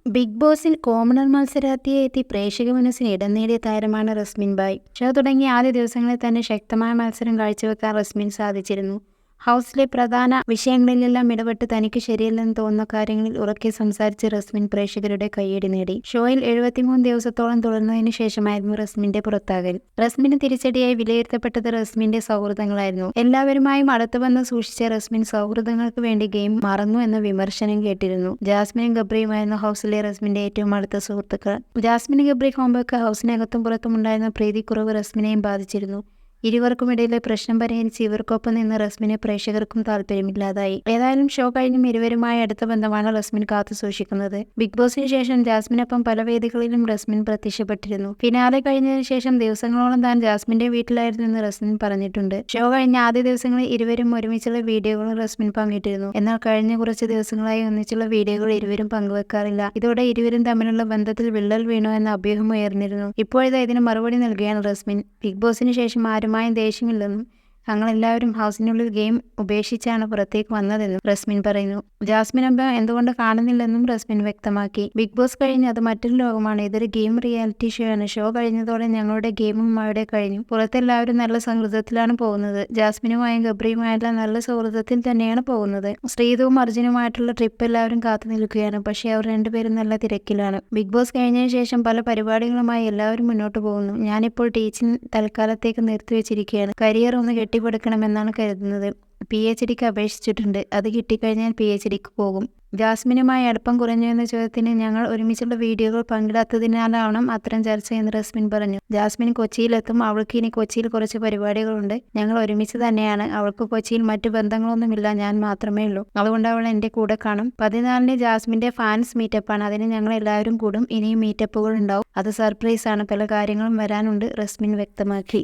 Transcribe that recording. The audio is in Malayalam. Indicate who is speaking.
Speaker 1: ബിഗ് ബോസിൽ കോമണർ മത്സരാർത്ഥിയായി എത്തി പ്രേക്ഷക മനസ്സിന് ഇടം നേടിയ താരമാണ് റസ്മിൻ ബായ്. ഷോ തുടങ്ങിയ ആദ്യ ദിവസങ്ങളിൽ തന്നെ ശക്തമായ മത്സരം കാഴ്ചവെക്കാൻ റസ്മിന് സാധിച്ചിരുന്നു. ഹൗസിലെ പ്രധാന വിഷയങ്ങളിലെല്ലാം ഇടപെട്ട് തനിക്ക് ശരിയല്ലെന്ന് തോന്നുന്ന കാര്യങ്ങളിൽ ഉറക്കെ സംസാരിച്ച് റസ്മിൻ പ്രേക്ഷകരുടെ കയ്യടി നേടി. ഷോയിൽ 73 ദിവസത്തോളം തുടർന്നതിനു ശേഷമായിരുന്നു റസ്മിന്റെ പുറത്താകൽ. റസ്മിന് തിരിച്ചടിയായി വിലയിരുത്തപ്പെട്ടത് റസ്മിന്റെ സൗഹൃദങ്ങളായിരുന്നു. എല്ലാവരുമായും അടുത്ത ബന്ധം സൂക്ഷിച്ച റസ്മിൻ സൗഹൃദങ്ങൾക്ക് വേണ്ടി ഗെയിം മറന്നു എന്ന വിമർശനം കേട്ടിരുന്നു. ജാസ്മിനും ഗബ്രിയുമായിരുന്നു ഹൗസിലെ റസ്മിന്റെ ഏറ്റവും അടുത്ത സുഹൃത്തുക്കൾ. ജാസ്മിൻ ഗബ്രി കോംബോയ്ക്ക് ഹൗസിനകത്തും പുറത്തും ഉണ്ടായിരുന്ന പ്രീതിക്കുറവ് റസ്മിനെയും ബാധിച്ചിരുന്നു. ഇരുവർക്കുമിടയിലെ പ്രശ്നം പരിഹരിച്ച് ഇവർക്കൊപ്പം നിന്ന് റസ്മിനെ പ്രേക്ഷകർക്കും താല്പര്യമില്ലാതായി. ഏതായാലും ഷോ കഴിഞ്ഞും ഇരുവരുമായി അടുത്ത ബന്ധമാണ് റസ്മിൻ കാത്തു സൂക്ഷിക്കുന്നത്. ബിഗ് ബോസിന് ശേഷം ജാസ്മിനൊപ്പം പല വേദികളിലും റസ്മിൻ പ്രത്യക്ഷപ്പെട്ടിരുന്നു. ഫിനാലെ കഴിഞ്ഞതിന് ശേഷം ദിവസങ്ങളോളം താൻ ജാസ്മിന്റെ വീട്ടിലായിരുന്നെന്ന് റസ്മിൻ പറഞ്ഞിട്ടുണ്ട്. ഷോ കഴിഞ്ഞ ആദ്യ ദിവസങ്ങളിൽ ഇരുവരും ഒരുമിച്ചുള്ള വീഡിയോകളും റസ്മിൻ പങ്കിട്ടിരുന്നു. എന്നാൽ കഴിഞ്ഞ കുറച്ച് ദിവസങ്ങളായി ഒന്നിച്ചുള്ള വീഡിയോകൾ ഇരുവരും പങ്കുവെക്കാറില്ല. ഇതോടെ ഇരുവരും തമ്മിലുള്ള ബന്ധത്തിൽ വിള്ളൽ വീണോ എന്ന അഭ്യൂഹം ഉയർന്നിരുന്നു. ഇപ്പോഴിതാ ഇതിന് മറുപടി നൽകുകയാണ് റസ്മിൻ. ബിഗ് ബോസിന് ശേഷം ആരുമായും ദേഷ്യമില്ലെന്നും ഞങ്ങളെല്ലാവരും ഹൗസിനുള്ളിൽ ഗെയിം ഉപേക്ഷിച്ചാണ് പുറത്തേക്ക് വന്നതെന്നും റസ്മിൻ പറയുന്നു. ജാസ്മിനൊപ്പം എന്തുകൊണ്ട് കാണുന്നില്ലെന്നും റസ്മിൻ വ്യക്തമാക്കി. ബിഗ് ബോസ് കഴിഞ്ഞ് അത് മറ്റൊരു ലോകമാണ്. ഇതൊരു ഗെയിം റിയാലിറ്റി ഷോ ആണ്. ഷോ കഴിഞ്ഞതോടെ ഞങ്ങളുടെ ഗെയിമും അവിടെ കഴിഞ്ഞു. പുറത്തെല്ലാവരും നല്ല സൗഹൃദത്തിലാണ് പോകുന്നത്. ജാസ്മിനുമായും ഗബ്രിയുമായെല്ലാം നല്ല സൗഹൃദത്തിൽ തന്നെയാണ് പോകുന്നത്. ശ്രീതുവും അർജുനുമായിട്ടുള്ള ട്രിപ്പ് എല്ലാവരും കാത്തു നിൽക്കുകയാണ്. പക്ഷേ അവർ രണ്ടുപേരും നല്ല തിരക്കിലാണ്. ബിഗ് ബോസ് കഴിഞ്ഞതിന് ശേഷം പല പരിപാടികളുമായി എല്ലാവരും മുന്നോട്ട് പോകുന്നു. ഞാനിപ്പോൾ ടീച്ചിങ് തൽക്കാലത്തേക്ക് നിർത്തിവെച്ചിരിക്കുകയാണ്. കരിയർ ഒന്ന് കെട്ടിപ്പടുക്കണമെന്നാണ് കരുതുന്നത്. PhDക്ക് അപേക്ഷിച്ചിട്ടുണ്ട്. അത് കിട്ടിക്കഴിഞ്ഞാൽ PhDക്ക് പോകും. ജാസ്മിനുമായി അടുപ്പം കുറഞ്ഞു എന്ന ചോദ്യത്തിന് ഞങ്ങൾ ഒരുമിച്ചുള്ള വീഡിയോകൾ പങ്കിടാത്തതിനാലാവണം അത്തരം ചർച്ചയെന്ന് റസ്മിൻ പറഞ്ഞു. ജാസ്മിൻ കൊച്ചിയിലെത്തും. അവൾക്ക് ഇനി കൊച്ചിയിൽ കുറച്ച് പരിപാടികളുണ്ട്. ഞങ്ങൾ ഒരുമിച്ച് തന്നെയാണ്. അവൾക്ക് കൊച്ചിയിൽ മറ്റു ബന്ധങ്ങളൊന്നുമില്ല. ഞാൻ മാത്രമേ ഉള്ളൂ. അതുകൊണ്ട് അവൾ എൻ്റെ കൂടെ കാണും. 14-ന് ജാസ്മിന്റെ ഫാൻസ് മീറ്റപ്പാണ്. അതിന് ഞങ്ങൾ എല്ലാവരും കൂടും. ഇനിയും മീറ്റപ്പുകൾ ഉണ്ടാവും. അത് സർപ്രൈസ് ആണ്. പല കാര്യങ്ങളും വരാനുണ്ട് റസ്മിൻ വ്യക്തമാക്കി.